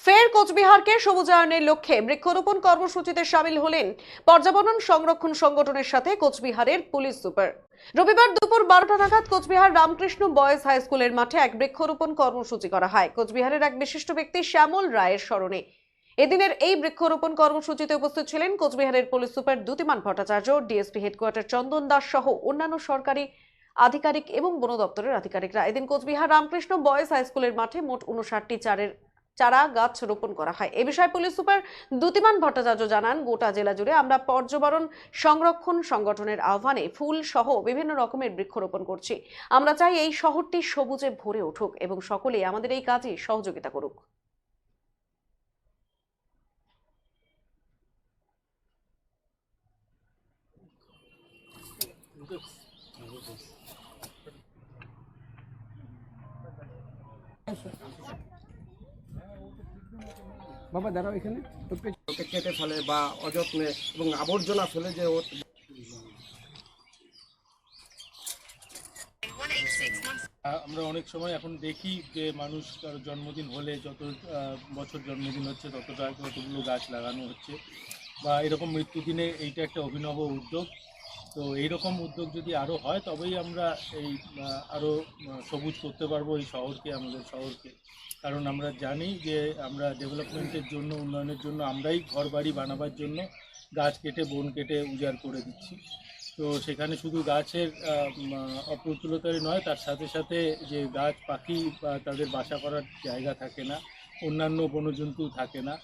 ফের কোচবিহারকে সবুজায়নের লক্ষ্যে বৃক্ষরোপণ কর্মসূচিতে সামিল হলেন পর্যাবরণ সংরক্ষণ সংগঠনের সাথে কোচবিহারের পুলিশ সুপার। রবিবার দুপুর 12টা নাগাদ কোচবিহার রামকৃষ্ণ বয়েজ হাই স্কুলের মাঠে এক বৃক্ষরোপণ কর্মসূচি করা হয় কোচবিহারের এক বিশিষ্ট ব্যক্তি শ্যামল রায়ের স্মরণে। এদিনের এই বৃক্ষরোপণ কর্মসূচিতে উপস্থিত ছিলেন কোচবিহারের police super Dyutiman Bhattacharya, DSP headquarter Chandan Das সহ অন্যান্য সরকারি আধিকারিক এবং বন দপ্তরের আধিকারিকরা। এদিন কোচবিহার রামকৃষ্ণ বয়েজ হাই স্কুলের মাঠে মোট 59টি চারা গাছ রোপণ করা হয়। এ বিষয়ে পুলিশ সুপার দ্যুতিমান ভট্টাচার্য জানান, গোটা জেলা জুড়ে আমরা পর্যাবরণ সংরক্ষণ সংগঠনের আহ্বানে ফুল সহ বিভিন্ন রকমের বৃক্ষরোপণ করছি। আমরা চাই এই শহরটি সবুজে ভরে উঠুক এবং সকলেই আমাদের এই কাজে সহযোগিতা করুক। বাবা দাঁড়াও, এখানে কেটে ফেলে বা অযত্নে এবং আবর্জনা ফেলে যে আমরা অনেক সময় এখন দেখি যে মানুষ কারো জন্মদিন হলে যত বছর জন্মদিন হচ্ছে ততগুলো গাছ লাগানো হচ্ছে, বা এরকম মৃত্যুদিনে এইটা একটা অভিনব উদ্যোগ। তো এইরকম উদ্যোগ যদি আরও হয় তবেই আমরা এই আরও সবুজ করতে পারবো এই শহরকে, আমাদের শহরকে। কারণ আমরা জানি যে আমরা ডেভেলপমেন্টের জন্য, উন্নয়নের জন্য আমরাই ঘর বাড়ি বানাবার জন্য গাছ কেটে, বন কেটে উজাড় করে দিচ্ছি। তো সেখানে শুধু গাছের অপ্রতুলতারই নয়, তার সাথে সাথে যে গাছ পাখি বা তাদের বাসা করার জায়গা থাকে না, অন্যান্য বন্যজন্তু থাকে না,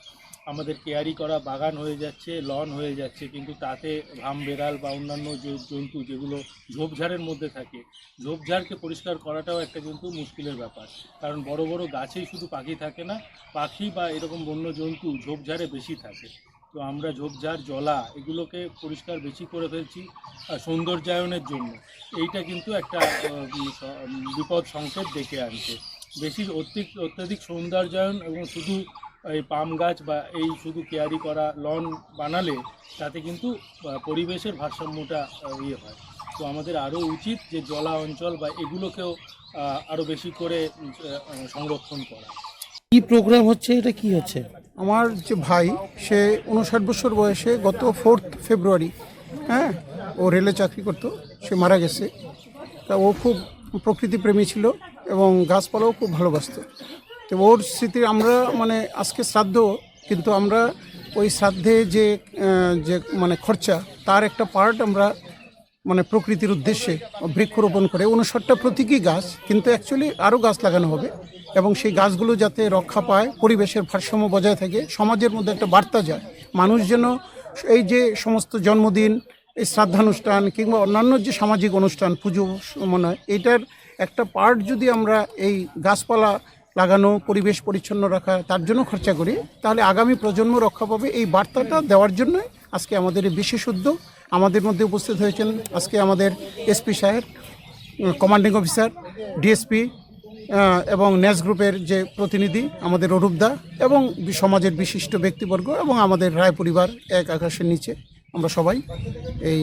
আমাদের কেয়ারি করা বাগান হয়ে যাচ্ছে, লন হয়ে যাচ্ছে, কিন্তু তাতে ঘাম বেড়াল বা অন্যান্য যে জন্তু যেগুলো ঝোপঝাড়ের মধ্যে থাকে, ঝোপঝাড়কে পরিষ্কার করাটাও একটা কিন্তু মুশকিলের ব্যাপার। কারণ বড় বড় গাছেই শুধু পাখি থাকে না, পাখি বা এরকম বন্য জন্তু ঝোপঝাড়ে বেশি থাকে। তো আমরা ঝোপঝাড়, জলা এগুলোকে পরিষ্কার বেশি করে ফেলছি সৌন্দর্যায়নের জন্য। এইটা কিন্তু একটা বিপদ সংকেত ডেকে আনছে। বেশি অত্যাধিক সৌন্দর্যায়ন এবং শুধু এই পাম গাছ বা এই শুধু কেয়ারি করা লন বানালে তাতে কিন্তু পরিবেশের ভারসাম্যটা হয়। তো আমাদের আরও উচিত যে জলা অঞ্চল বা এগুলোকেও আরও বেশি করে সংরক্ষণ করা। কি প্রোগ্রাম হচ্ছে, এটা কি হচ্ছে? আমার যে ভাই, সে 59 বছর বয়সে গত 4 ফেব্রুয়ারি ও রেলে চাকরি করতো, সে মারা গেছে। তা ও খুব প্রকৃতিপ্রেমী ছিল এবং গাছপালাও খুব ভালোবাসত। তো ওর স্মৃতি আমরা আজকে শ্রাদ্ধ, কিন্তু আমরা ওই শ্রাদ্ধে যে খরচা, তার একটা পার্ট আমরা প্রকৃতির উদ্দেশ্যে বৃক্ষরোপণ করে 59টা প্রতীকী গাছ, কিন্তু অ্যাকচুয়ালি আরও গাছ লাগানো হবে এবং সেই গাছগুলো যাতে রক্ষা পায়, পরিবেশের ভারসাম্য বজায় থাকে, সমাজের মধ্যে একটা বার্তা যায়। মানুষ যেন এই যে সমস্ত জন্মদিন, এই শ্রাদ্ধানুষ্ঠান কিংবা অন্যান্য যে সামাজিক অনুষ্ঠান, পুজো এইটার একটা পার্ট যদি আমরা এই গাছপালা লাগানো, পরিবেশ পরিচ্ছন্ন রাখা, তার জন্য খরচা করি, তাহলে আগামী প্রজন্ম রক্ষা পাবে। এই বার্তাটা দেওয়ার জন্য আজকে আমাদের এই বিশেষ উদ্যোগ। আমাদের মধ্যে উপস্থিত হয়েছেন আজকে আমাদের এসপি সাহেব, কমান্ডিং অফিসার, ডিএসপি এবং ন্যাস গ্রুপের যে প্রতিনিধি আমাদের অরূপদা, এবং সমাজের বিশিষ্ট ব্যক্তিবর্গ এবং আমাদের রায় পরিবার এক আকাশের নিচে আমরা সবাই এই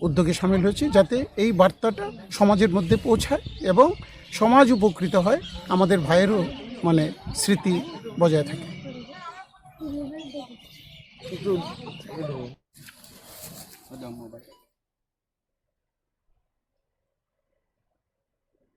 উদ্যোগে সামিল হয়েছি, যাতে এই বার্তাটা সমাজের মধ্যে পৌঁছায় এবং সমাজ উপকৃত হয়, আমাদের ভাইয়েরও স্মৃতি বজায় থাকে।